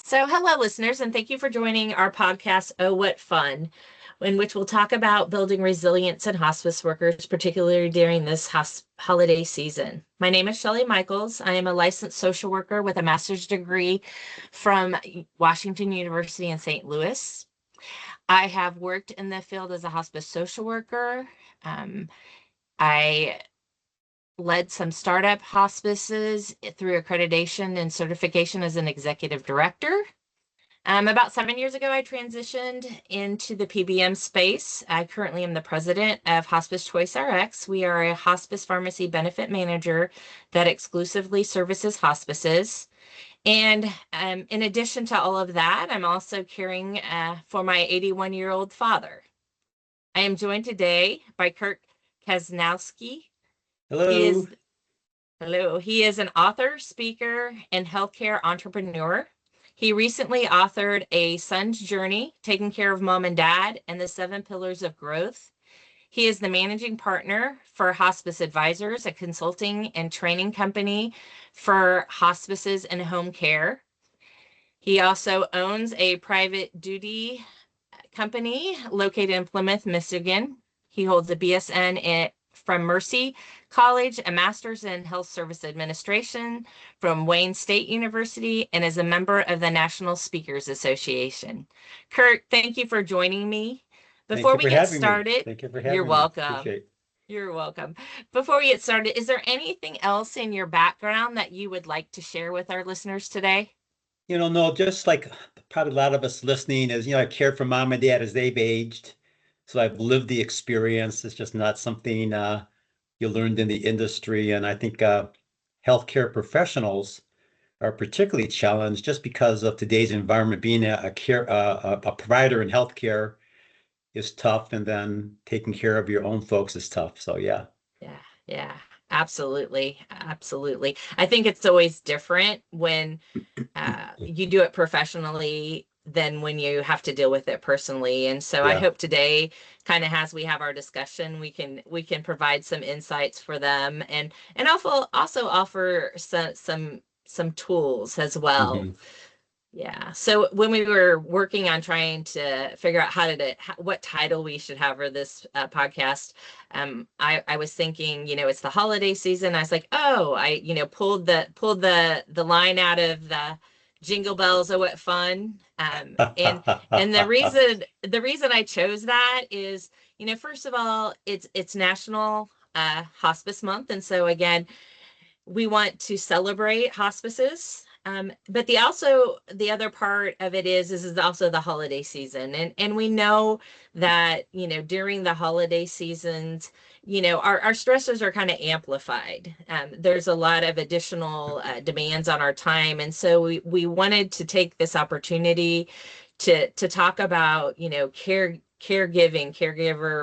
So, hello, listeners, and thank you for joining our podcast, Oh, What Fun, in which we'll talk about building resilience in hospice workers, particularly during this holiday season. My name is Shelly Mikuls. I am a licensed social worker with a master's degree from Washington University in St. Louis. I have worked in the field as a hospice social worker. I led some startup hospices through accreditation and certification as an executive director. About 7 years ago, I transitioned into the PBM space. I currently am the president of HospiceChoice RX. We are a hospice pharmacy benefit manager that exclusively services hospices. And in addition to all of that, I'm also caring for my 81-year-old father. I am joined today by Kazanowski. He Hello. is Hello. He is an author, speaker, and healthcare entrepreneur. He recently authored A Son's Journey, Taking Care of Mom and Dad, and the Seven Pillars of Growth. He is the managing partner for Hospice Advisors, a consulting and training company for hospices and home care. He also owns a private duty company located in Plymouth, Michigan. He holds a BSN from Mercy College, a master's in health service administration from Wayne State University, and is a member of the National Speakers Association. Kurt, thank you for joining me. Thank Before you we for get having me. started, Thank you for you're having me. welcome. Appreciate it. You're welcome. Before we get started, is there anything else in your background that you would like to share with our listeners today? No, just like probably a lot of us listening is, I've cared for mom and dad as they've aged. So I've lived the experience. It's just not something you learned in the industry. And I think healthcare professionals are particularly challenged just because of today's environment. Being a provider in healthcare is tough, and then taking care of your own folks is tough. So yeah. Yeah, absolutely. Absolutely. I think it's always different when you do it professionally than when you have to deal with it personally. And so I Yeah. hope today, kind of as we have our discussion, we can provide some insights for them and also offer some tools as well. Hmm. Yeah. So when we were working on trying to figure out what title we should have for this podcast, I was thinking, it's the holiday season. I was like, oh, pulled the line out of the Jingle Bells. Oh, what fun! And the reason I chose that is, first of all, it's National Hospice Month, and so again, we want to celebrate hospices. But the other part of it is also the holiday season. And we know that, during the holiday seasons, our stressors are kind of amplified. There's a lot of additional demands on our time. And so we wanted to take this opportunity to talk about, caregiver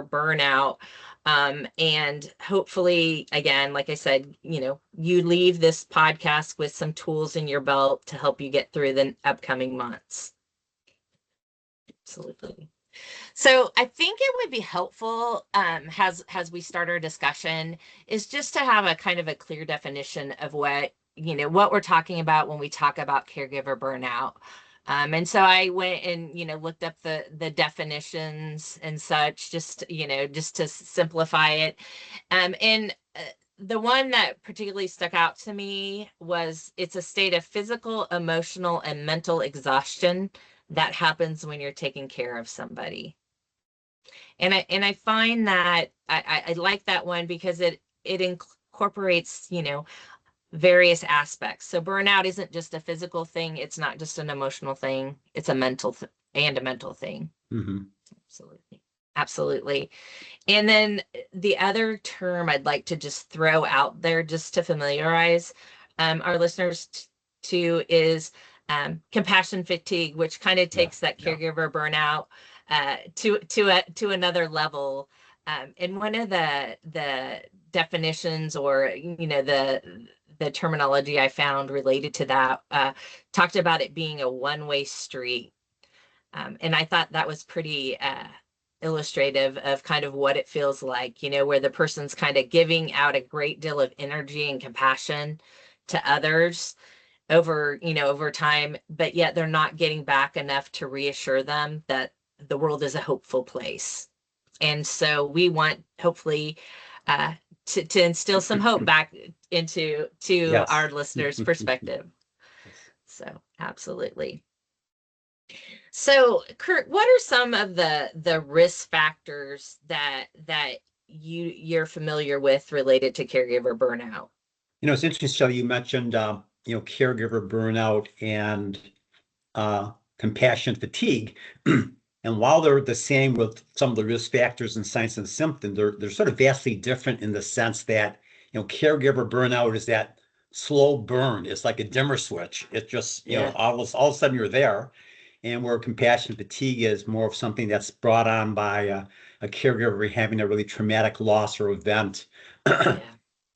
burnout, and hopefully, again, like I said, you leave this podcast with some tools in your belt to help you get through the upcoming months. Absolutely. So I think it would be helpful, as we start our discussion, is just to have a kind of a clear definition of what we're talking about when we talk about caregiver burnout. And so I went and, looked up the definitions and such, just to simplify it. And the one that particularly stuck out to me was it's a state of physical, emotional, and mental exhaustion that happens when you're taking care of somebody. And I find that I like that one because it incorporates, various aspects. So burnout isn't just a physical thing. It's not just an emotional thing. It's a mental thing. Hmm. Absolutely. Absolutely. And then the other term I'd like to just throw out there just to familiarize our listeners to is compassion fatigue, which kind of Yeah. takes that Yeah. caregiver burnout to another level. And one of the definitions, or the terminology I found related to that, talked about it being a one-way street. And I thought that was pretty illustrative of kind of what it feels like, where the person's kind of giving out a great deal of energy and compassion to others. over time, but yet they're not getting back enough to reassure them that the world is a hopeful place. And so we want, hopefully, uh, to instill some hope back to Yes. our listeners' perspective. Yes. So absolutely. So, Kurt, what are some of the risk factors that you're familiar with related to caregiver burnout? It's interesting, Shelly, you mentioned, caregiver burnout and compassion fatigue. And while they're the same with some of the risk factors and signs and symptoms, they're sort of vastly different in the sense that, caregiver burnout is that slow burn. It's like a dimmer switch. It just, Yeah. all of a sudden you're there. And where compassion fatigue is more of something that's brought on by a caregiver having a really traumatic loss or event Yeah.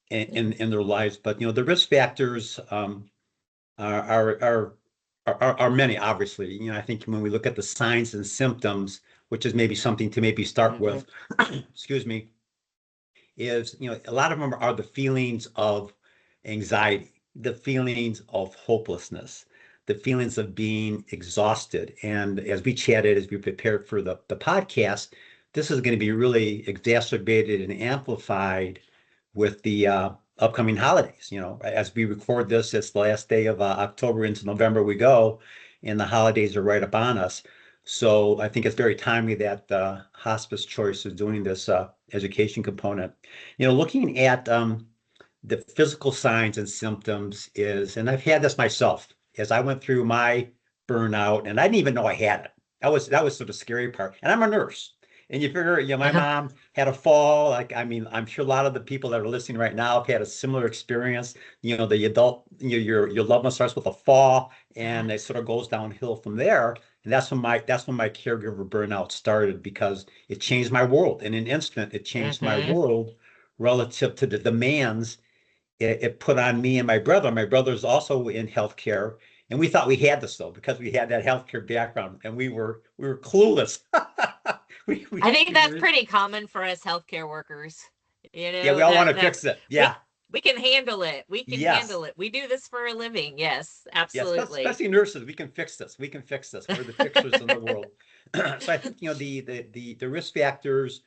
in their lives. But the risk factors are, are are are many, obviously. I think when we look at the signs and symptoms, which is maybe something to maybe start Mm-hmm. with, excuse me, is a lot of them are the feelings of anxiety, the feelings of hopelessness, the feelings of being exhausted. And as we chatted, as we prepared for the podcast, this is going to be really exacerbated and amplified with the upcoming holidays. As we record this, it's the last day of October into November we go, and the holidays are right upon us. So I think it's very timely that Hospice Choice is doing this education component. Looking at the physical signs and symptoms is, and I've had this myself as I went through my burnout, and I didn't even know I had it. That was sort of scary part. And I'm a nurse. And you figure, my Uh-huh. mom had a fall. Like, I mean, I'm sure a lot of the people that are listening right now have had a similar experience. The adult, your loved one starts with a fall, Yeah. and it sort of goes downhill from there. And that's when my caregiver burnout started, because it changed my world. In an instant, it changed my Mm-hmm. world relative to the demands it put on me and my brother. My brother's also in healthcare, and we thought we had this though because we had that healthcare background, and we were clueless. we, I we, think we that's were, pretty common for us healthcare workers. yeah, we all want to That fix it. we Yeah, we can handle it. We can yes, handle it. We do this for a living. Yes, yes, absolutely. especially nurses. We can fix this. We can fix this. We're the fixers in the world. So I think the risk factors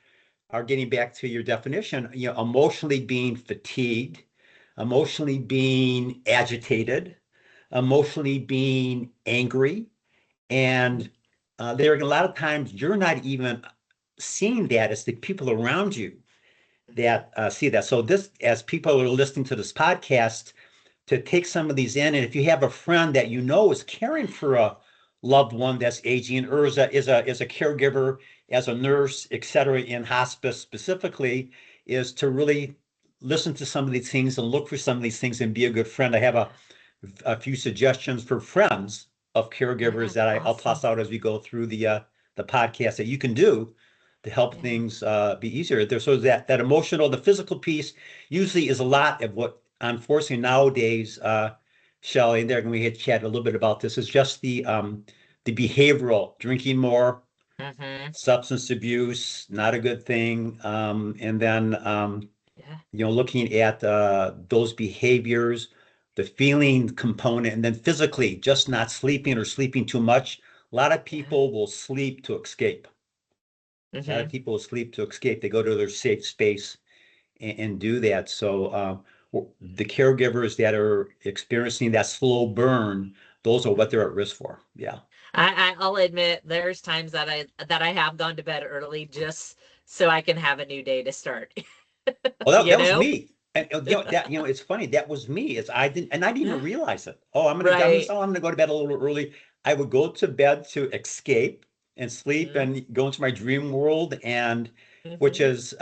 are, getting back to your definition, emotionally being fatigued, emotionally being agitated, emotionally being angry. And there are a lot of times you're not even seeing that. It's the people around you that see that. So this, as people are listening to this podcast, to take some of these in, and if you have a friend that is caring for a loved one that's aging, or is a caregiver, as a nurse, et cetera, in hospice specifically, is to really listen to some of these things and look for some of these things and be a good friend. I have a few suggestions for friends of caregivers Yeah, that I'll awesome. toss out as we go through the podcast that you can do to help Yeah. things be easier. So that emotional, the physical piece usually is a lot of what, unfortunately, nowadays, Shelly, and there, and we had chatted a little bit about this, is just the behavioral, drinking more, Mm-hmm. substance abuse, not a good thing, and then Yeah. looking at those behaviors, the feeling component, and then physically, just not sleeping or sleeping too much. A lot of Yeah. people will sleep to escape. A lot of Mm-hmm. people will sleep to escape. They go to their safe space and do that. So the caregivers that are experiencing that slow burn, those are what they're at risk for. Yeah. I'll admit there's times that I have gone to bed early just so I can have a new day to start. Oh, that, you that was know? me. And it's funny. That was me. I didn't even realize it. Oh, Right. I'm gonna go to bed a little early. I would go to bed to escape and sleep Mm-hmm. and go into my dream world, and which Mm-hmm. is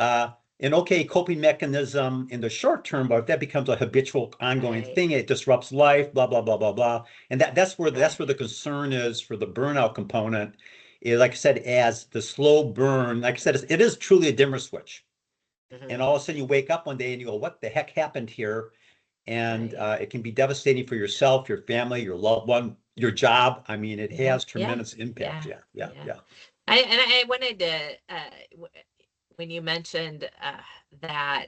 an okay coping mechanism in the short term, but if that becomes a habitual, ongoing Right. thing, it disrupts life. Blah blah blah blah blah. And that's where Right. the concern is for the burnout component. Like I said, as the slow burn, like I said, it is truly a dimmer switch, and Mm-hmm. all of a sudden you wake up one day and you go, what the heck happened here? And Right. it can be devastating for yourself, your family, your loved one, your job. I mean, it Yeah. has Yeah. tremendous impact. Yeah. Yeah, yeah, Yeah. yeah. I wanted to when you mentioned that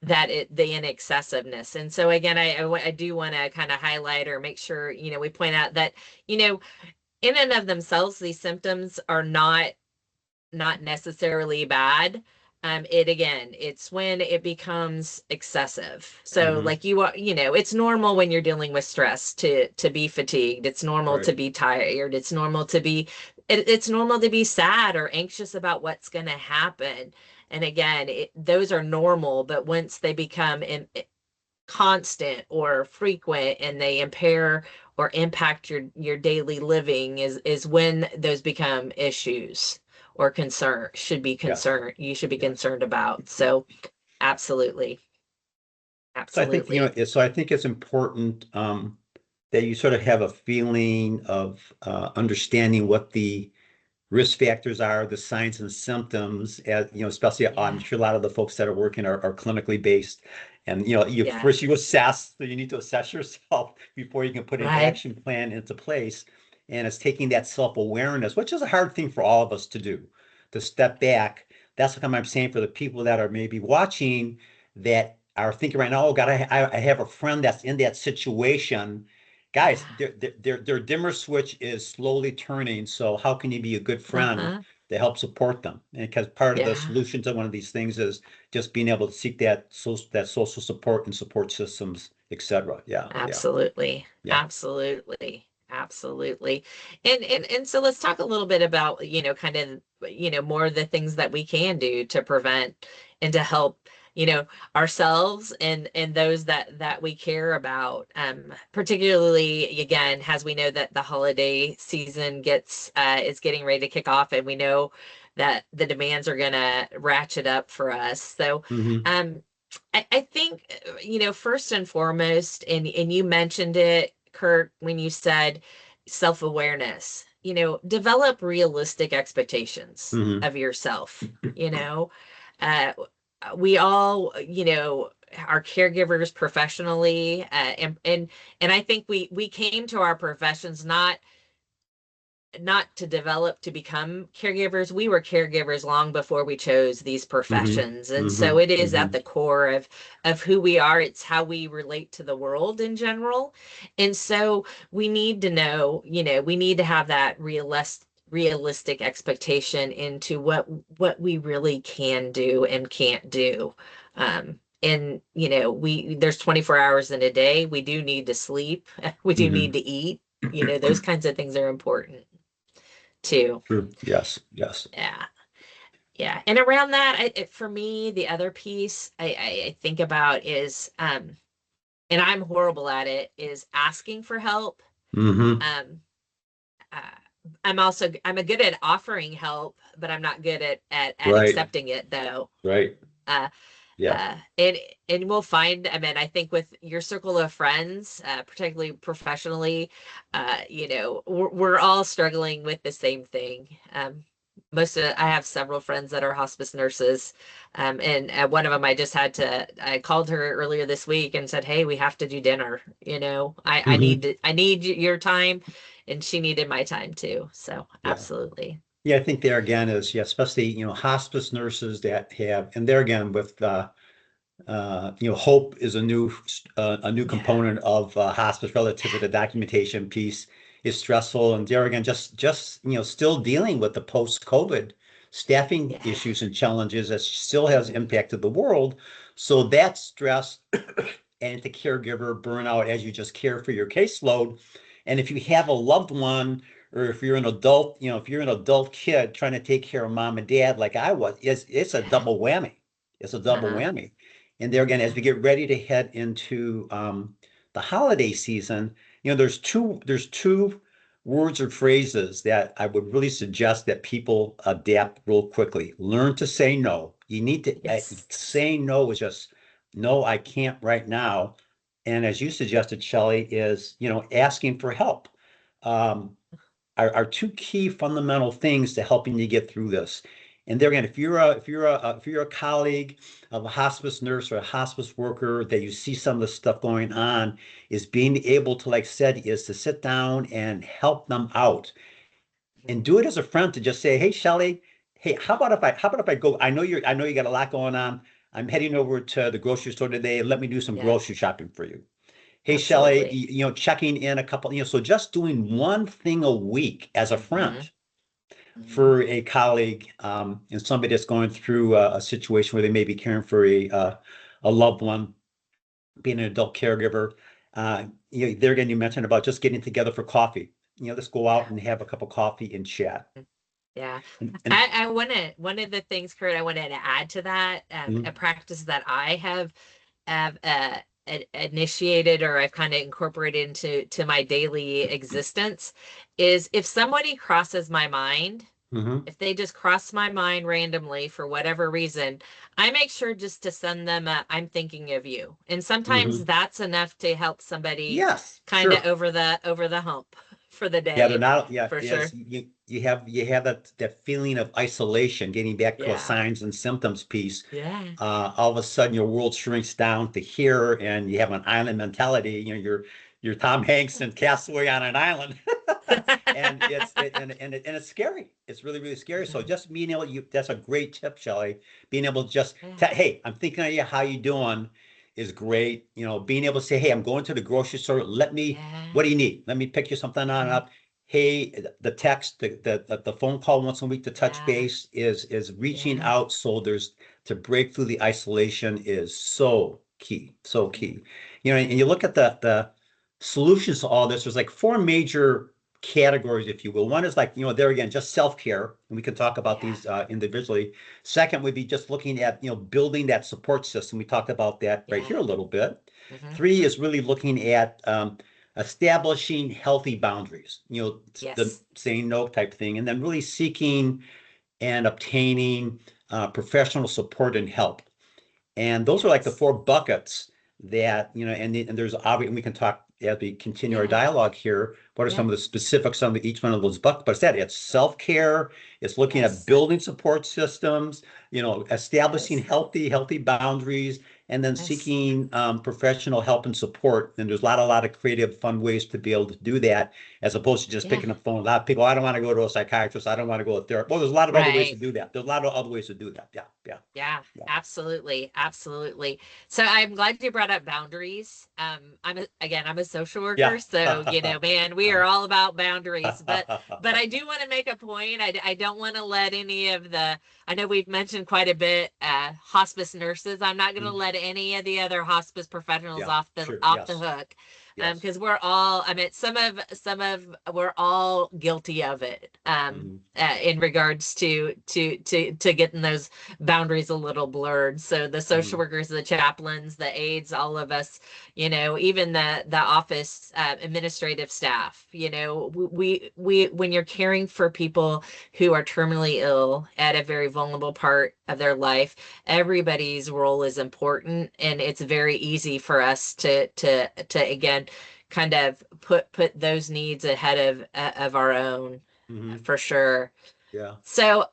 the inaccessiveness. And so again, I do want to kind of highlight or make sure, we point out that, in and of themselves, these symptoms are not necessarily bad. It again, it's when it becomes excessive. So Hmm. like it's normal when you're dealing with stress to be fatigued. It's normal to Right. be tired. It's normal to be sad or anxious about what's going to happen. And again, those are normal, but once they become constant or frequent and they impair or impact your daily living is when those become issues or Yes. you should be Yes. concerned about. So absolutely. So I think, Absolutely. so I think it's important that you sort of have a feeling of understanding what the risk factors are, the signs and symptoms, as especially I'm Yeah. sure a lot of the folks that are working are clinically based. And you Yeah. first you assess, so you need to assess yourself before you can put an Right. action plan into place. And it's taking that self-awareness, which is a hard thing for all of us to do, to step back. That's what I'm saying for the people that are maybe watching that are thinking right now, oh God, I have a friend that's in that situation. Guys, Yeah. their dimmer switch is slowly turning. So how can you be a good friend Uh-huh. to help support them? And because part of the Yeah. solution to one of these things is just being able to seek that social support and support systems, etc. Yeah, yeah, Absolutely. yeah. Absolutely. Absolutely. And so let's talk a little bit about, kind of, more of the things that we can do to prevent and to help, ourselves and those that we care about. Particularly again, as we know that the holiday season is getting ready to kick off, and we know that the demands are gonna ratchet up for us. So Hmm. um I think, first and foremost, and you mentioned it, Kurt, when you said self-awareness, develop realistic expectations Hmm. of yourself. Uh, we all, are caregivers professionally, and I think we came to our professions not to develop to become caregivers. We were caregivers long before we chose these Hmm. professions. And Hmm. so it is Hmm. at the core of who we are. It's how we relate to the world in general. And so we need to know, we need to have that realistic expectation into what we really can do and can't do. And we there's 24 hours in a day. We do need to sleep. We do need Hmm. to eat. Those kinds of things are important too. True. Yes, yes. Yeah. Yeah. And around that, for me, the other piece I think about is, and I'm horrible at it, is asking for help. Hmm. Um, uh, I'm a good at offering help, but I'm not good at Right, accepting it though. right. Uh, Yeah. uh, and and we'll find, I mean, I think with your circle of friends, particularly professionally, we're all struggling with the same thing. I have several friends that are hospice nurses, and one of them I called her earlier this week and said, "Hey, we have to do dinner. Hmm. I need your time," and she needed my time too. So Yeah. absolutely, Yeah, I think there again is, yeah, especially, hospice nurses that have, and there again with hope is a new yeah, component of hospice relative to the documentation piece is stressful. And there again, just still dealing with the post-COVID staffing yeah, issues and challenges that still has impacted the world. So that stress and the caregiver burnout as you just care for your caseload. And if you have a loved one, or if you're an adult, if you're an adult kid trying to take care of mom and dad like I was, it's a yeah, double whammy. It's a double uh-huh, whammy. And there again, as yeah, we get ready to head into the holiday season, there's two words or phrases that I would really suggest that people adapt real quickly. Learn to say no. You need to yes, saying no is just no, I can't right now. And as you suggested, Shelly, is asking for help. Um, are two key fundamental things to helping you get through this. And there again, if you're a colleague of a hospice nurse or a hospice worker that you see some of the stuff going on, is being able to, like I said, is to sit down and help them out and do it as a friend to just say, hey, Shelly, hey, how about if I go? I know you got a lot going on. I'm heading over to the grocery store today. Let me do some Yeah, grocery shopping for you. Hey, Shelly, absolutely. checking in a couple, so just doing one thing a week as a friend Hmm. Hmm. for a colleague, and somebody that's going through a situation where they may be caring for a loved one, being an adult caregiver. There again, you mentioned about just getting together for coffee. Let's go out Yeah. and have a cup of coffee and chat. Yeah. And I want to, one of the things, Kurt, I wanted to add to that, a mhm, practice that I have initiated, or I've kind of incorporated to my daily existence, is if somebody crosses my mind, mhm, if they just cross my mind randomly for whatever reason, I make sure just to send them a "I'm thinking of you." And sometimes mhm. that's enough to help somebody Yes, kind of sure. over the hump for the Yeah, they're day, not, yeah, for yes, sure. you have that feeling of isolation, getting back to a Yeah. signs and symptoms piece. Yeah. All of a sudden your world shrinks down to here and you have an island mentality. You're Tom Hanks and Castaway on an island. And it's scary. It's really, really scary. So Mhm. just being able, that's a great tip, Shelley. Being able to just Yeah. hey, I'm thinking of you, how you doing is great. Being able to say, hey, I'm going to the grocery store. Yeah. What do you need? Let me pick you something on Mhm. up. Hey, the text, the phone call once a week to touch Yeah. base is reaching Yeah. out. So to break through the isolation is so key, so Mhm. key. And you look at the solutions to all this. There's like four major categories, if you will. One is like, there again, just self-care, and we can talk about Yeah. these individually. Second would be just looking at, building that support system. We talked about that right here Yeah. a little bit. Hmm. Three is really looking at establishing healthy boundaries, the Yes. saying no type thing, and then really seeking and obtaining professional support and help. And those are like the Yes. four buckets that, and there's obviously, and we can talk as we continue our Yeah. dialogue here. What are some Yeah. of the specifics on each one of those buckets? But it's self-care, it's looking at Yes. building support systems, establishing Yes. healthy boundaries, and then Yes. seeking professional help and support. And there's a lot of creative, fun ways to be able to do that, as opposed to just Yeah. picking up the phone. A lot of people, I don't want to go to a psychiatrist. I don't want to go to therapy. Well, there's a lot of other ways to Right. do that. There's a lot of other ways to do that. Yeah, yeah, Yeah, yeah. absolutely. Absolutely. So I'm glad you brought up boundaries. I'm a social worker, Yeah. so man, we are all about boundaries. But I do want to make a point. I don't want to let any of the, I know we've mentioned quite a bit, hospice nurses. I'm not going to Mm, let any of the other hospice professionals yeah, sure. off the Yes. hook. Yes. Because we're all, I mean, we're all guilty of it. Hmm. In regards to getting those boundaries a little blurred. So the social Hmm. workers, the chaplains, the aides, all of us, even the office administrative staff, when you're caring for people who are terminally ill at a very vulnerable part of their life, everybody's role is important, and it's very easy for us to again kind of put those needs ahead of our own, Hmm. for sure. Yeah. So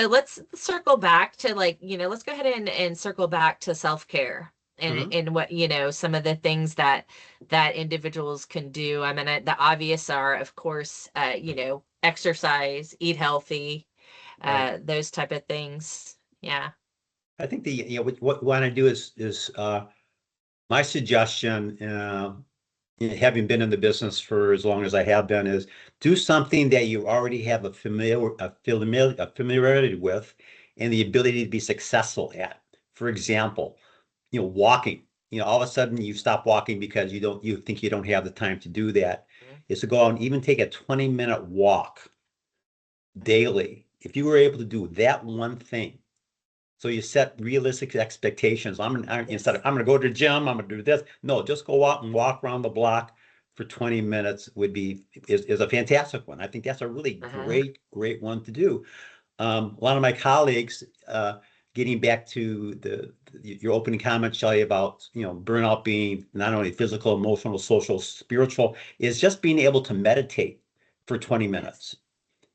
let's circle back to, like, let's go ahead and circle back to self-care, Hmm. and what, some of the things that individuals can do. I mean, the obvious are, of course, exercise, eat healthy, Right. those type of things. Yeah. I think what we want to do is my suggestion, having been in the business for as long as I have been, is do something that you already have a familiarity with, and the ability to be successful at. For example, walking. All of a sudden you stop walking because you think you don't have the time to do that. Is to go out and even take a 20-minute walk daily. If you were able to do that one thing, so you set realistic expectations. Instead of Yes. I'm going to go to the gym, I'm going to do this. No, just go out and walk around the block for 20 minutes is a fantastic one. I think that's a really Uh-huh. great one to do. A lot of my colleagues, getting back to your opening comment, Shelly, about burnout being not only physical, emotional, social, spiritual, is just being able to meditate for 20 Yes. minutes,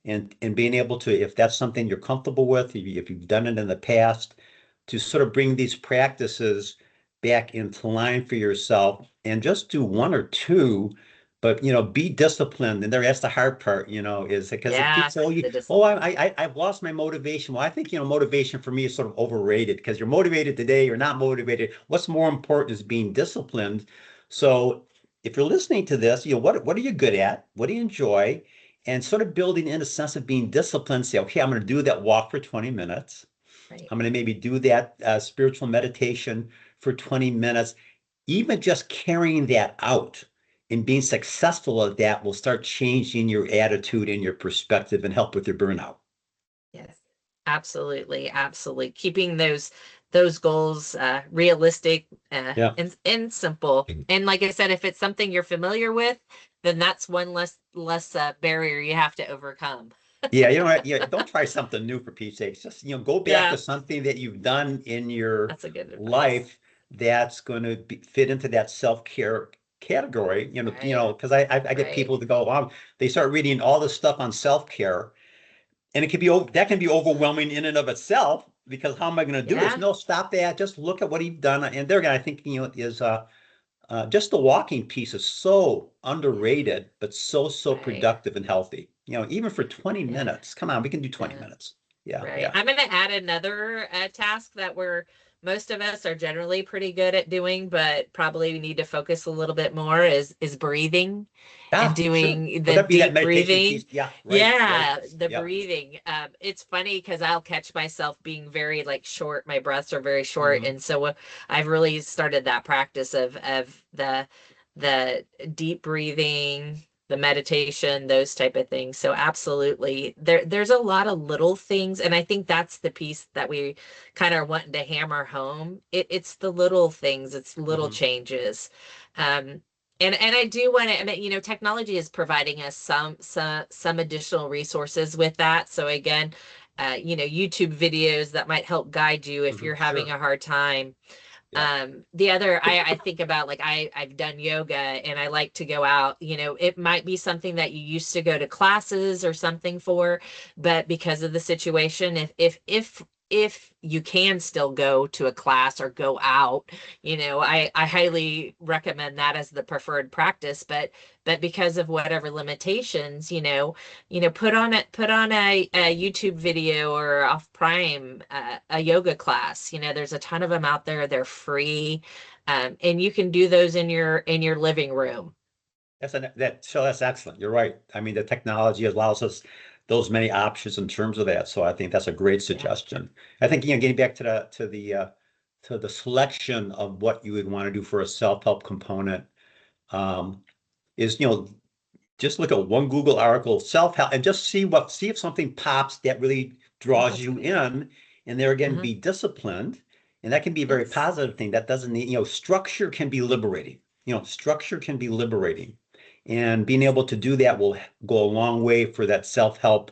and being able to, if that's something you're comfortable with, if you've done it in the past, to sort of bring these practices back into line for yourself, and just do one or two But be disciplined, and that's the hard part. Is because if people Yeah, say, "Oh, the oh, discipline. I've lost my motivation." Well, I think motivation for me is sort of overrated because you're motivated today, you're not motivated. What's more important is being disciplined. So if you're listening to this, what are you good at? What do you enjoy? And sort of building in a sense of being disciplined. Say, okay, I'm going to do that walk for 20 minutes. Right. I'm going to maybe do that spiritual meditation for 20 minutes. Even just carrying that out and being successful at that will start changing your attitude and your perspective and help with your burnout. Yes, absolutely, absolutely. Keeping those goals realistic Yeah. and simple. And like I said, if it's something you're familiar with, then that's one less barrier you have to overcome. Yeah, yeah, don't try something new for Pete's sake. Just, go back to Yeah, something that you've done in your that's a good advice. life that's going to fit into that self-care category. Right, Because I get right. people to go, they start reading all this stuff on self-care, and that can be overwhelming in and of itself because how am I going to do this? Yeah, No, stop that. Just look at what he's done. And there again, I think, is just the walking piece is so underrated, but so right. productive and healthy. Even for 20 Yeah, minutes. Come on, we can do 20 yeah. minutes. Yeah, Right. yeah. I'm going to add another task that most of us are generally pretty good at doing, but probably we need to focus a little bit more is breathing and Ah, sure. doing Would the that be that deep meditation breathing. piece? Yeah, right, right. Yeah, the Yeah. breathing. It's funny because I'll catch myself being very like short. My breaths are very short, Hmm. and so I've really started that practice of the deep breathing, the meditation, those type of things. So absolutely, there's a lot of little things, and I think that's the piece that we kind of wanting to hammer home. It's the little things, it's little Hmm. changes. Um, and I do want to, I mean, technology is providing us some additional resources with that. So again, YouTube videos that might help guide you if Hmm. you're having Sure. a hard time. Yeah. The other I think about, like, I've done yoga and I like to go out. It might be something that you used to go to classes or something for, but because of the situation, if you can still go to a class or go out, I highly recommend that as the preferred practice. But because of whatever limitations, put on a YouTube video or off Prime, a yoga class. There's a ton of them out there. They're free, and you can do those in your living room. That's excellent. You're right. I mean, the technology allows us those many options in terms of that. So I think that's a great Yeah. suggestion. I think, getting back to the selection of what you would want to do for a self-help component, um, is, just look at one Google article, self-help, and just see if something pops that really Oh, draws that's you good. in, and there again, Uh-huh. be disciplined. And that can be a very Yes. positive thing. That doesn't need, structure can be liberating. Structure can be liberating. And being able to do that will go a long way for that self-help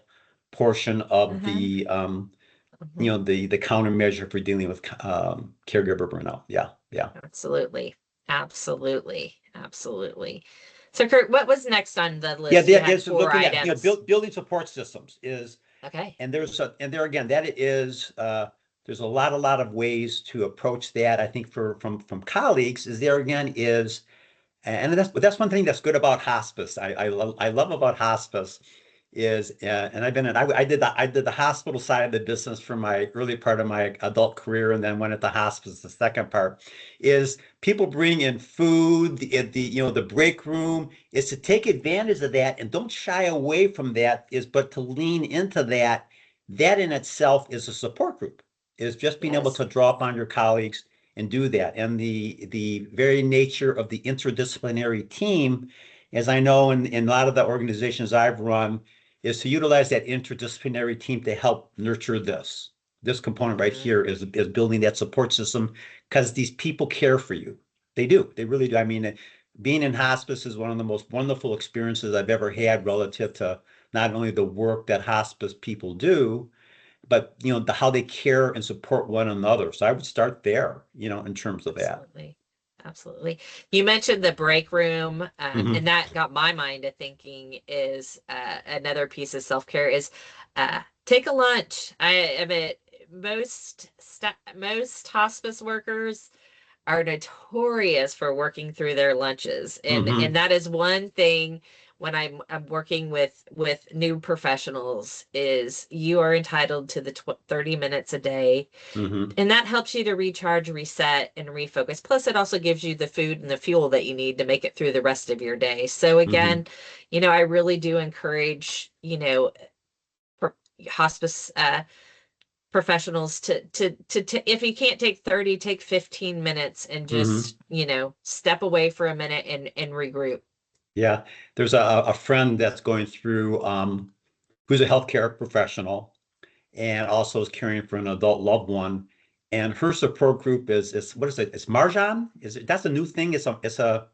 portion of Uh-huh. the countermeasure for dealing with caregiver burnout. Yeah, yeah. Absolutely. Absolutely. Absolutely. So Kurt, what was next on the Yeah, list? You that had is four looking at, items. building support systems is. Okay. And there again, that is there's a lot of ways to approach that. I think from colleagues is there again is, and that's one thing that's good about hospice. I love about hospice is, and I've been in, I did the hospital side of the business for my early part of my adult career, and then went into hospice the second part. Is people bring in food, the break room is to take advantage of that and don't shy away from that, but to lean into that. That in itself is a support group, is just being able Yes. to draw upon your colleagues and do that. And the very nature of the interdisciplinary team, as I know in a lot of the organizations I've run, is to utilize that interdisciplinary team to help nurture this. This component right Mhm. here is building that support system because these people care for you. They do. They really do. I mean, being in hospice is one of the most wonderful experiences I've ever had Yes. relative to not only the work that hospice people do, but how they care and support one another. So I would start there, in terms of that. Absolutely. Absolutely. You mentioned the break room, Hmm. and that got my mind to thinking is another piece of self-care is take a lunch. I mean, most hospice workers are notorious for working through their lunches. And Mm-hmm. that is one thing when I'm working with new professionals is you are entitled to the 30 minutes a day, Mm-hmm. and that helps you to recharge, reset, and refocus. Plus, it also gives you the food and the fuel that you need to make it through the rest of your day. So Mm-hmm. again, I really do encourage, hospice professionals to if you can't take 30, take 15 minutes and Mm-hmm. just, step away for a minute and regroup. Yeah. There's a friend that's going through who's a healthcare professional and also is caring for an adult loved one. And her support group is what is it? It's Marjan? Is it that's a new thing? Oh, it's I'm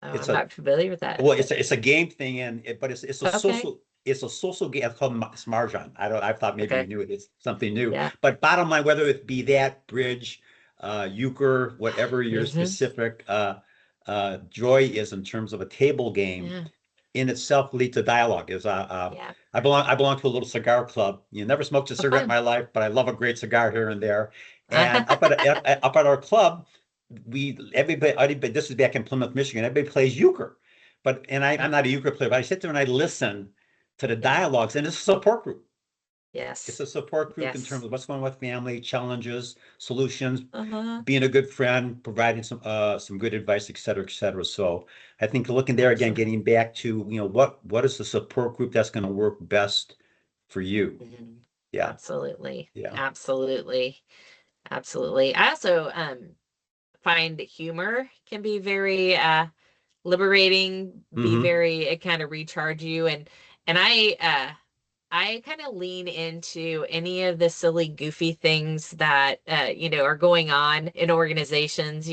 a not familiar with that. well, it's a game thing, but Okay. it's a social game. It's called it's Marjan. I thought maybe you Okay. knew it. It's something new. Yeah. But bottom line, whether it be that bridge, euchre, whatever your Hmm. specific joy is in terms of a table game, Yeah. in itself leads to dialogue. Yeah. I belong to a little cigar club. You never smoked a Oh, cigarette in fun. my life, but I love a great cigar here and there. And up at our club, everybody, this is back in Plymouth, Michigan. Everybody plays euchre, I'm not a euchre player, but I sit there and I listen to the Yeah. dialogues, and it's a support group. It's Yes. a support group in terms Yes. of what's going on with family, challenges, solutions, Uh-huh. being a good friend, providing some good advice, et cetera, et cetera. So I think looking there again, Absolutely. getting back to, what is the support group that's going to work best for you? Mhm. Yeah, Absolutely. yeah. Absolutely. Absolutely. I also find that humor can be very liberating, be Mm-hmm. very it kind of recharge you, and I kind of lean into any of the silly, goofy things that are going on in organizations.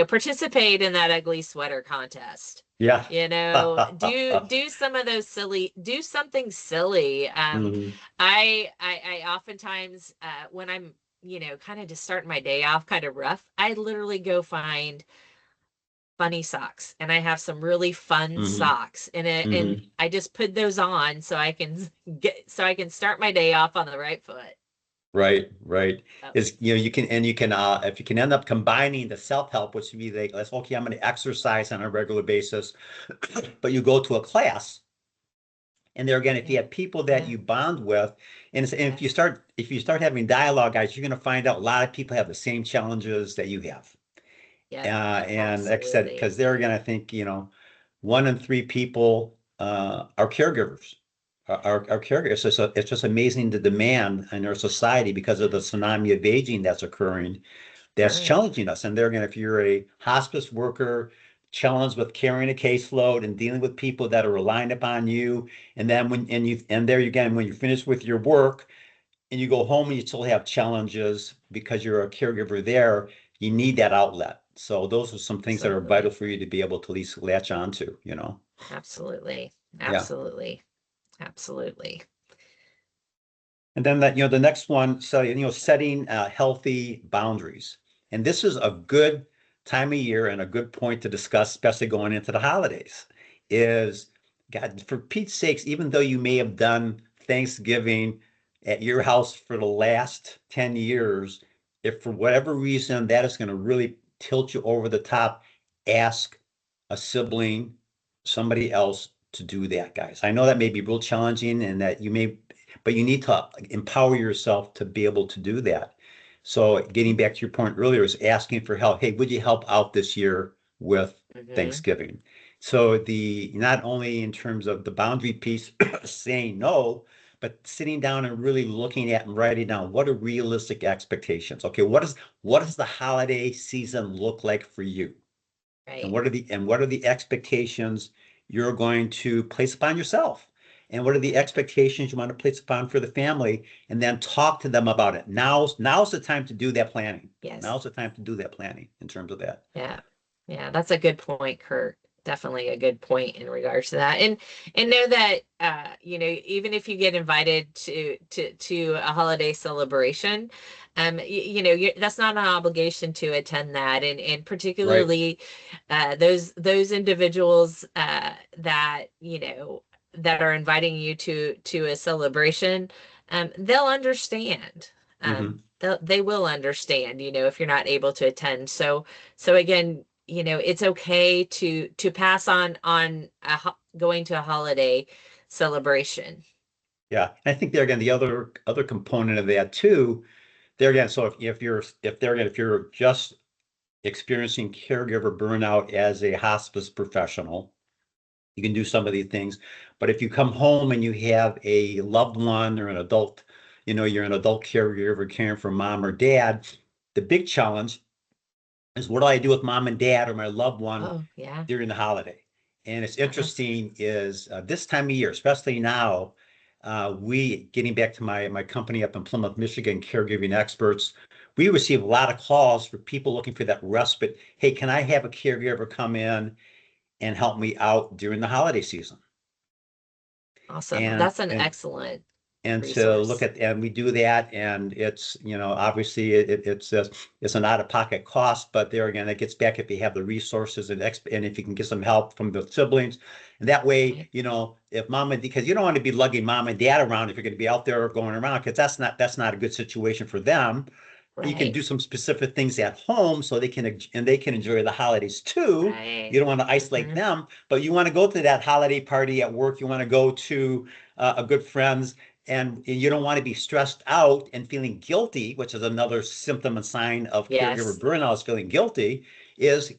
Participate in that ugly sweater contest. Yeah. Do some of those silly, do something silly. Hmm. I oftentimes when I'm kind of just starting my day off kind of rough, I literally go find funny socks, and I have some really fun Hmm. socks and Hmm. I just put those on so I can start my day off on the right foot. Right, right. Oh, Is you can if you can end up combining the self-help, which would be like, let's okay, I'm going to exercise on a regular basis, but you go to a class, and there again, if you yeah, have people that yeah, you bond with, and if you yes, start having dialogue, guys, you're going to find out a lot of people have the same challenges that you have. yep, And like I said, absolutely. because there again, I think, one in three people are caregivers. Are caregivers. It's just amazing the demand in our society because of the tsunami of aging that's occurring, that's Sure. challenging us. And there again, if you're a hospice worker challenged with carrying a caseload and dealing with people that are relying upon you, and then and there again, when you're finished with your work and you go home and you still have challenges because you're a caregiver there, you need that outlet. So those are some things that are vital Absolutely. for you to be able to at least latch onto. Absolutely. Yeah. Absolutely. Absolutely. And then the next one, so setting healthy boundaries. And this is a good time of year and a good point to discuss, especially going into the holidays, is God, for Pete's sakes, even though you may have done Thanksgiving at your house for the last 10 years, if for whatever reason that is going to really tilt you over the top, ask a sibling, somebody else to do that, guys. I know that may be real challenging and that but you need to empower yourself to be able to do that. So getting back to your point earlier is asking for help. Hey, would you help out this year with Hmm. Thanksgiving? So the not only in terms of the boundary piece, saying no, but sitting down and really looking at and writing down what are realistic expectations. Okay, what does the holiday season look like for you? And Right. what are the expectations you're going to place upon yourself? And what are the Right. expectations you want to place upon for the family? And then talk to them about it. Now's the time to do that planning. Yes. Now's the time to do that planning in terms of that. Yeah. Yeah, that's a good point, Kurt. Definitely a good point in regards to that. And know that even if you get invited to a holiday celebration, that's not an obligation to attend that. And Right. particularly those individuals that, that are inviting you to a celebration, they'll understand. Mhm. They will understand, if you're not able to attend. So again, it's okay to pass on going to a holiday celebration. Yeah. I think there again, the other component of that too, there again, so if you're just experiencing caregiver burnout as a hospice professional, you can do some of these things. But if you come home and you have a loved one or an adult, you're an adult caregiver caring for mom or dad, the big challenge is what do I do with mom and dad or my loved one Oh, yeah. during the holiday? And it's Uh-huh. interesting is this time of year, especially now, we getting back to my company up in Plymouth, Michigan, caregiving experts, we receive a lot of calls for people looking for that respite. Hey, can I have a caregiver come in and help me out during the holiday season? Awesome. And That's an and excellent and to look resource. at and we do that, and it's obviously it's an out-of-pocket cost, but there again it gets back if you have the resources and if you can get some help from the siblings, and that way Right. if mom and because you don't want to be lugging mom and dad around if you're going to be out there going around, because that's not a good situation for them. You can Right. do some specific things at home so they can enjoy the holidays too. You Right. don't want to isolate Hmm. them, but you want to go to that holiday party at work. You want to go to a good friend's, and you don't want to be stressed out and feeling guilty, which is another symptom and sign of caregiver Yes. burnout, is feeling guilty, is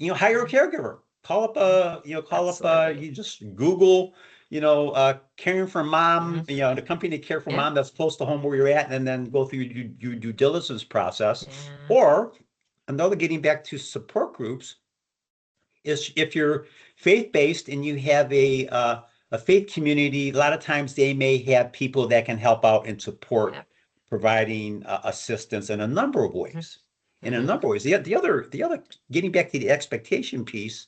hire a Mhm. caregiver. Absolutely. You just Google, caring for mom, Hmm. the company to care for Yeah. mom that's close to home where you're at, and then go through your due diligence process. Yeah. Or another, getting back to support groups, is if you're faith-based and you have a faith community, a lot of times they may have people that can help out and support Yeah. providing assistance in a number of Hmm. ways. In a Hmm. number of ways. The other, getting back to the expectation piece,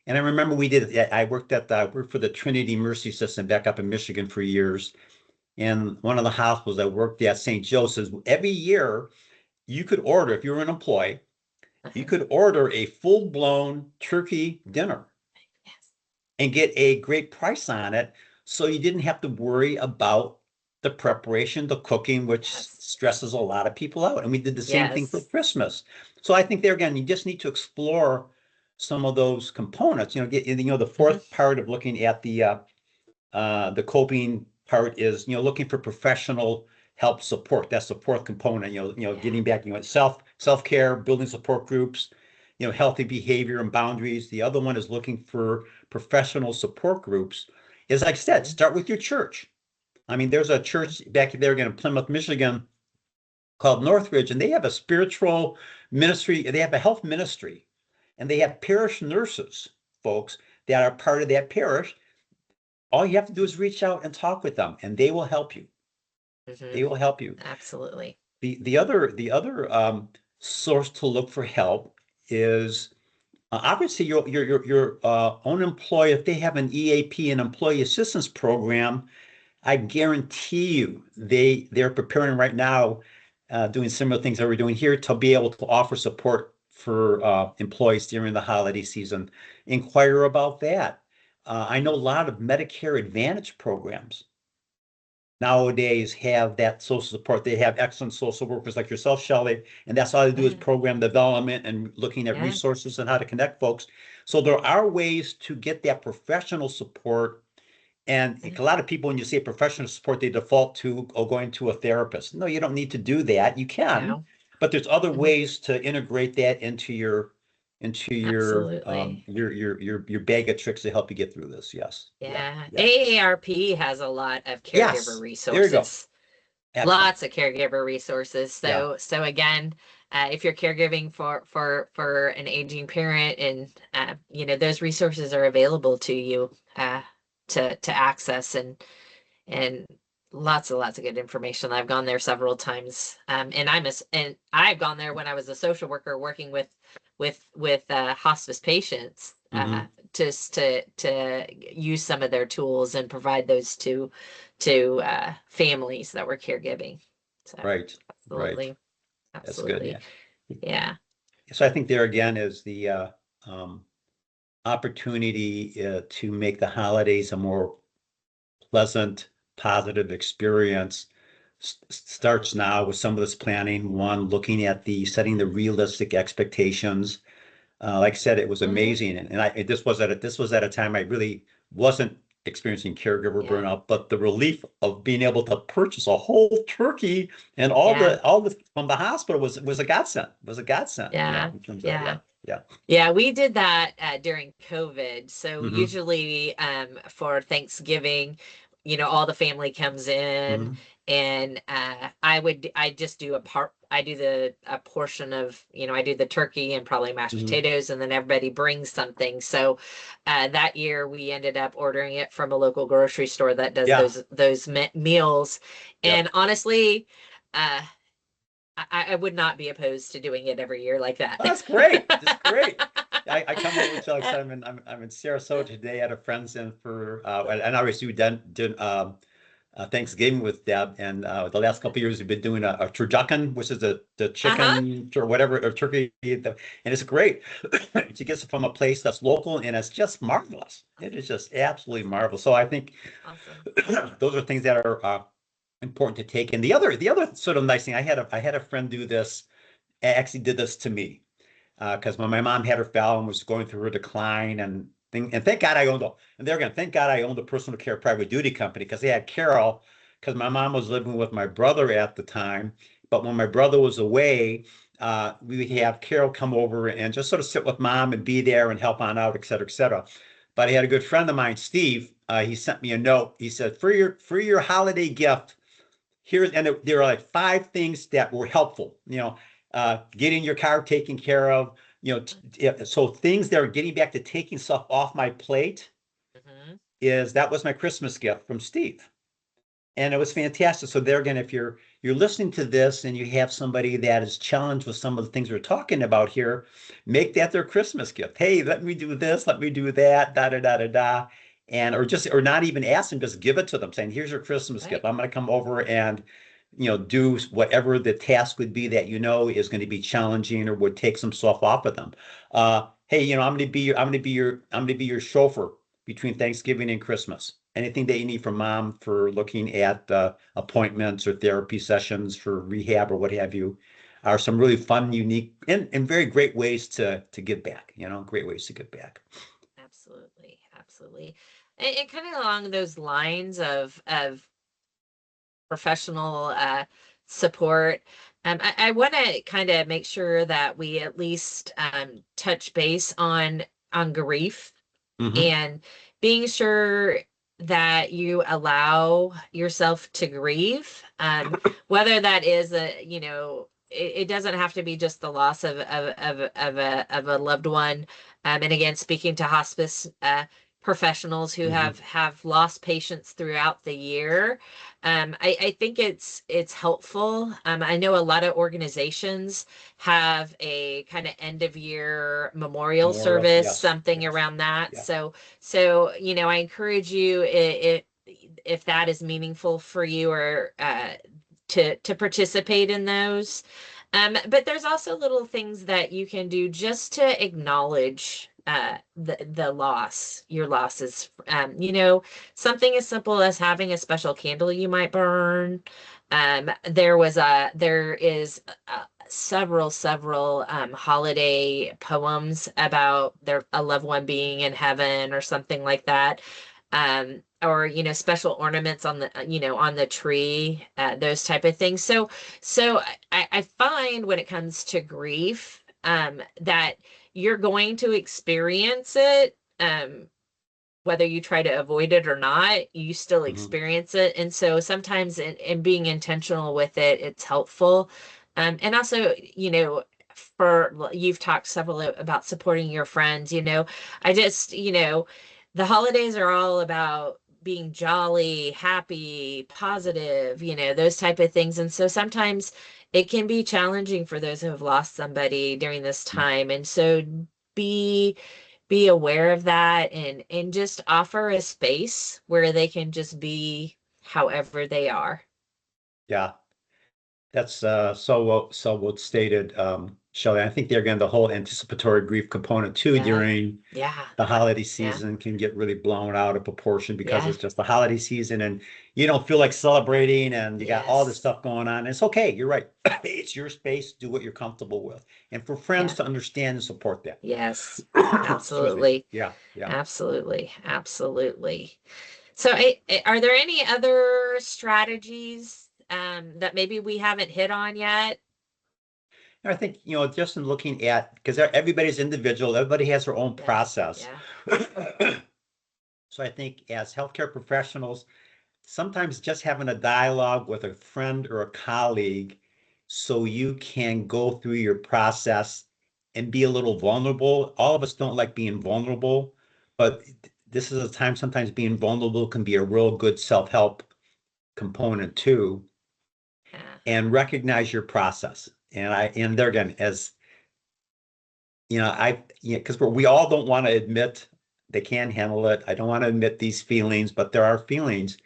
and I remember I worked for the Trinity Mercy System back up in Michigan for years. And one of the hospitals I worked at, St. Joseph's, every year you could order, if you were an employee, you Uh-huh. could order a full-blown turkey dinner Yes. and get a great price on it. So you didn't have to worry about the preparation, the cooking, which Yes. stresses a lot of people out. And we did the same thing for Yes. Christmas. So I think there again, you just need to explore some of those components. The Hmm. fourth part of looking at the coping part is looking for professional help support. That's the fourth component. Yeah. Getting back, self-care, building support groups, healthy behavior and boundaries. The other one is looking for professional support groups. As I said, Hmm. start with your church. I mean, there's a church back there again in Plymouth, Michigan, called Northridge, and they have a spiritual ministry. They have a health ministry, and they have parish nurses, folks, that are part of that parish. All you have to do is reach out and talk with them, and they will help you. Hmm. They will help you. Absolutely. The other source to look for help is obviously your own employer. If they have an EAP, an employee assistance program, I guarantee you they're preparing right now, doing similar things that we're doing here to be able to offer support for employees during the holiday season. Inquire about that. I know a lot of Medicare Advantage programs nowadays have that social support. They have excellent social workers like yourself, Shelly, and that's all they do is Yeah. program development and looking at Yeah. resources and how to connect folks. So there are ways to get that professional support. And Yeah. a lot of people, when you say professional support, they default to going to a therapist. No, you don't need to do that. You can, No. but there's other Hmm. ways to integrate that into Absolutely. your bag of tricks to help you get through this. Yes. Yeah. Yeah. Yeah. AARP has a lot of caregiver Yes. There you go. resources. Excellent. Lots of caregiver resources. Yeah. So again, if you're caregiving for an aging parent, and those resources are available to you to access, and lots of good information. I've gone there several times, and I've gone there when I was a social worker working with hospice patients, Hmm. just to use some of their tools and provide those to families that were caregiving. So Right. Right. absolutely, That's good. absolutely, Yeah. yeah. So I think there again is the um, opportunity to make the holidays a more pleasant, positive experience starts now with some of this planning. One, looking at the setting the realistic expectations. Like I said, it was Hmm. amazing, and this was at a time I really wasn't experiencing caregiver Yeah. burnout, but the relief of being able to purchase a whole turkey and Yeah. all the from the hospital was a godsend. Was a godsend, Yeah. in terms of Yeah. yeah. Yeah, we did that during COVID. So Hmm. usually for Thanksgiving, all the family comes in, Hmm. and I just do I do a portion of, I do the turkey and probably mashed Hmm. potatoes, and then everybody brings something. So that year we ended up ordering it from a local grocery store that does Yeah. those meals. And Yep. honestly, uh, I would not be opposed to doing it every year like that. Oh, that's great. That's great. I come over to, like I said, I'm in Sarasota today at a friend's in for and I always did Thanksgiving with Deb, and the last couple of years we've been doing a turducken, which is the Uh-huh. chicken or whatever or turkey, and it's great. She gets it from a place that's local, and it's just marvelous. It is just absolutely marvelous. So I think Awesome. those are things that are important to take. And the other sort of nice thing, I had a friend do this, actually did this to me because when my mom had her fall and was going through her decline and thank God I owned a and they're going to thank God I owned a personal care private duty company because they had Carol because my mom was living with my brother at the time. But when my brother was away, we would have Carol come over and just sort of sit with mom and be there and help on out, et cetera, et cetera. But I had a good friend of mine, Steve. He sent me a note. He said, for your holiday gift, here's and there are like five things that were helpful. Getting your car taken care of. So things that are getting back to taking stuff off my plate Hmm. is that was my Christmas gift from Steve, and it was fantastic. So there again, if you're listening to this and you have somebody that is challenged with some of the things we're talking about here, make that their Christmas gift. Hey, let me do this, let me do that, da da da da da. And or not even ask them, just give it to them, saying, here's your Christmas gift. Right. I'm gonna come over and do whatever the task would be that is going to be challenging or would take some stuff off of them. Hey, I'm gonna be your chauffeur between Thanksgiving and Christmas. Anything that you need from mom for looking at appointments or therapy sessions for rehab or what have you are some really fun, unique, and very great ways to give back. Great ways to give back. Absolutely. Absolutely. And kind of along those lines of professional support, I want to kind of make sure that we at least touch base on grief Hmm. and being sure that you allow yourself to grieve, whether that is it doesn't have to be just the loss of a loved one. And again, speaking to hospice professionals who Hmm. have lost patients throughout the year, I think it's helpful. I know a lot of organizations have a kind of end of year memorial Memorial, service, yes, something yes, around that. yeah. So I encourage you, if that is meaningful for you, or to participate in those. But there's also little things that you can do just to acknowledge the loss, your losses. Something as simple as having a special candle you might burn. There is several holiday poems about a loved one being in heaven or something like that. Or special ornaments on the tree, those type of things. So I find when it comes to grief, that you're going to experience it, whether you try to avoid it or not, you still Hmm. experience it. And so sometimes in being intentional with it, it's helpful. And also, for you've talked several about supporting your friends. I just, the holidays are all about being jolly, happy, positive, those type of things. And so sometimes it can be challenging for those who have lost somebody during this time. And so be be aware of that, and just offer a space where they can just be however they are. Yeah. That's so well stated. Shelly. I think they're again the whole anticipatory grief component too Yeah. during Yeah. the holiday Yeah. season can get really blown out of proportion because Yeah. it's just the holiday season and you don't feel like celebrating and you got all this Yes. stuff going on. It's okay. You're right. It's your space. Do what you're comfortable with. And for friends Yeah. to understand and support that. Yes. Excuse me. Absolutely. Yeah. Yeah. Absolutely. Absolutely. So, are there any other strategies that maybe we haven't hit on yet? I think, just in looking at, because everybody's individual, everybody has their own Yeah. process. Yeah. So I think as healthcare professionals, sometimes just having a dialogue with a friend or a colleague so you can go through your process and be a little vulnerable. All of us don't like being vulnerable, but this is a time sometimes being vulnerable can be a real good self-help component too. Yeah. And recognize your process. And there again, as because we all don't want to admit they can't handle it. I don't want to admit these feelings, but there are feelings.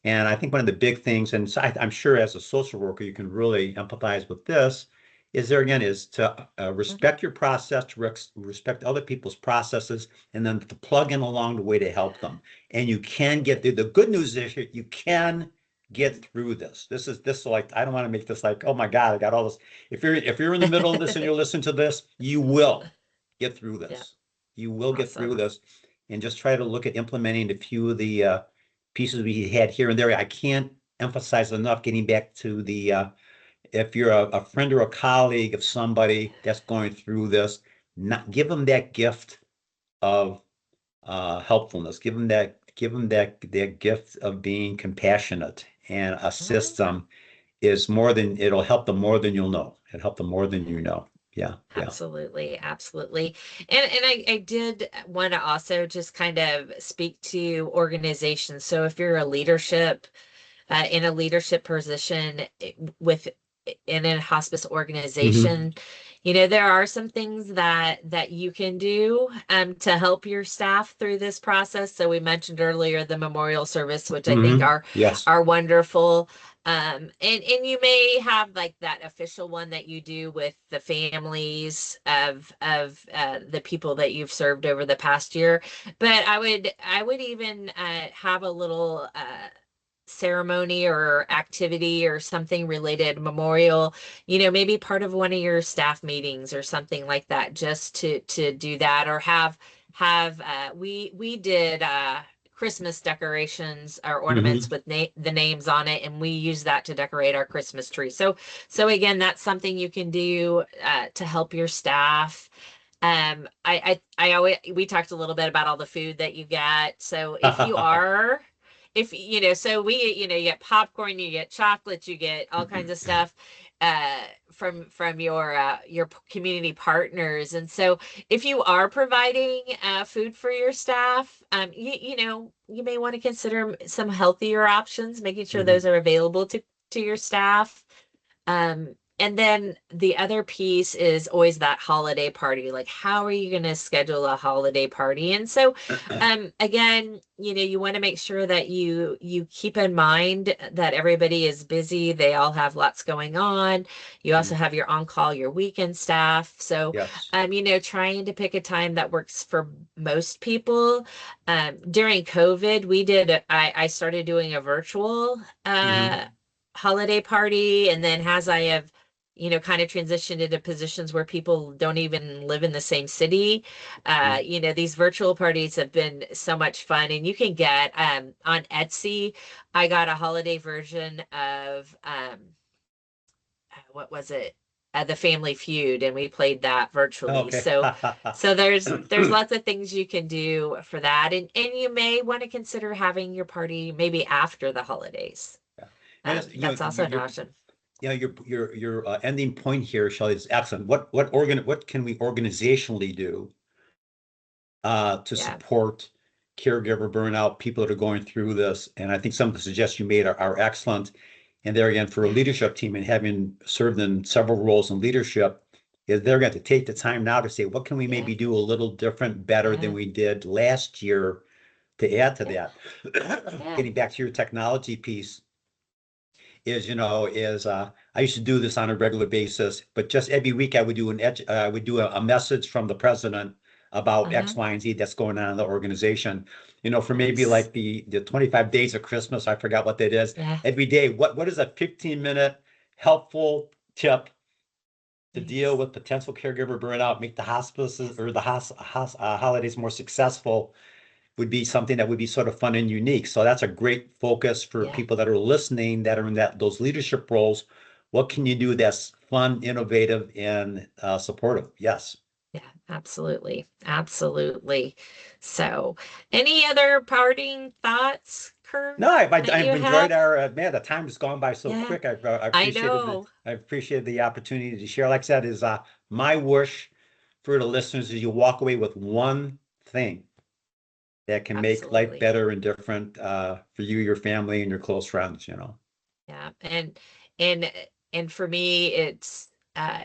And I think one of the big things, and so I'm sure as a social worker, you can really empathize with this, is there again is to Mhm. respect your process, to respect other people's processes, and then to plug in along the way to help them. And you can get the good news is you can get through this. This like I don't want to make this like, oh my God, I got all this. If you're in the middle of this and you're listening to this, you will get through Yeah. this. You will get through Awesome. this, and just try to look at implementing a few of the pieces we had here and there. I can't emphasize enough getting back to the if you're a friend or a colleague of somebody that's going through this, not give them that gift of helpfulness. Give them that gift of being compassionate and Mhm. assist them is more than it'll help them more than you'll know. It'll help them more than Yeah. you know. Yeah, yeah. Absolutely, absolutely. And I did want to also just kind of speak to organizations. So if you're a leadership in a leadership position with in a hospice Hmm. organization, there are some things that you can do to help your staff through this process. So we mentioned earlier the memorial service, which I think Hmm. Yes. are wonderful. And you may have like that official one that you do with the families of the people that you've served over the past year, but I would even have a little ceremony or activity or something related memorial, maybe part of one of your staff meetings or something like that, just to do that, or have we did Christmas decorations or ornaments Hmm. with the names on it, and we use that to decorate our Christmas tree. So again, that's something you can do to help your staff. I always we talked a little bit about all the food that you get. So if so you get popcorn, you get chocolate, you get all kinds of stuff from your community partners. And so if you are providing food for your staff, you may want to consider some healthier options, making sure Hmm. those are available to your staff. And then the other piece is always that holiday party. Like, how are you going to schedule a holiday party? And so, again, you want to make sure that you keep in mind that everybody is busy. They all have lots going on. You also have your on-call, your weekend staff. So, Yes. trying to pick a time that works for most people. During COVID, I started doing a virtual Hmm. holiday party, and then as I have kind of transitioned into positions where people don't even live in the same city, these virtual parties have been so much fun. And you can get on Etsy, I got a holiday version of what was it, the Family Feud, and we played that virtually. Okay. So there's lots of things you can do for that, and you may want to consider having your party maybe after the holidays. Yeah. And it's, That's also an option. your ending point here, Shelley, is excellent. What can we organizationally do to Yeah. support caregiver burnout, people that are going through this? And I think some of the suggestions you made are excellent. And there again, for a Yeah. leadership team and having served in several roles in leadership, is they're going to take the time now to say, what can we Yeah. maybe do a little different, better than Yeah. we did last year to add to Yeah. that? Yeah. Getting back to your technology piece, I used to do this on a regular basis, but just every week I would do I would do a message from the president about Uh-huh. X, Y, and Z that's going on in the organization. For maybe Nice. like the 25 days of Christmas, I forgot what that is. Yeah. Every day, what is a 15-minute helpful tip to deal Nice. with potential caregiver burnout, make the hospices or the holidays more successful, would be something that would be sort of fun and unique. So that's a great focus for Yeah. people that are listening, that are in those leadership roles. What can you do that's fun, innovative, and supportive? Yes. Yeah, absolutely. Absolutely. So, any other parting thoughts, Kurt, No, that I've you enjoyed have? our man. The time has gone by so Yeah, quick. I know. I appreciated the opportunity to share. Like I said, is my wish for the listeners is you walk away with one thing that can make life Absolutely. better and different for you, your family, and your close friends. Yeah. And and for me, it's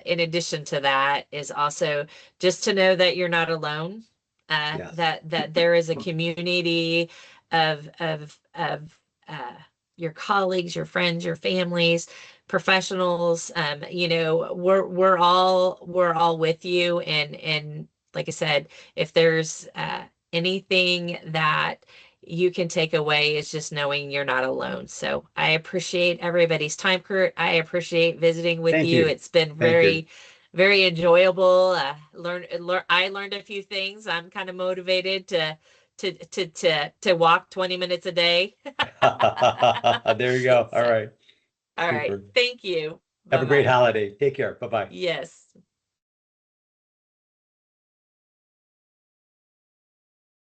in addition to that is also just to know that you're not alone. Yes. That there is a community of your colleagues, your friends, your families, professionals. We're all with you, and like I said, if there's anything that you can take away is just knowing you're not alone. So I appreciate everybody's time, Kurt. I appreciate visiting with Thank you. you. It's been Thank you. very, very enjoyable. I learned a few things. I'm kind of motivated to walk 20 minutes a day. There you go. All So, right. all right. Super. Thank you. Have Bye a great bye. holiday. Take care. Bye-bye. Yes.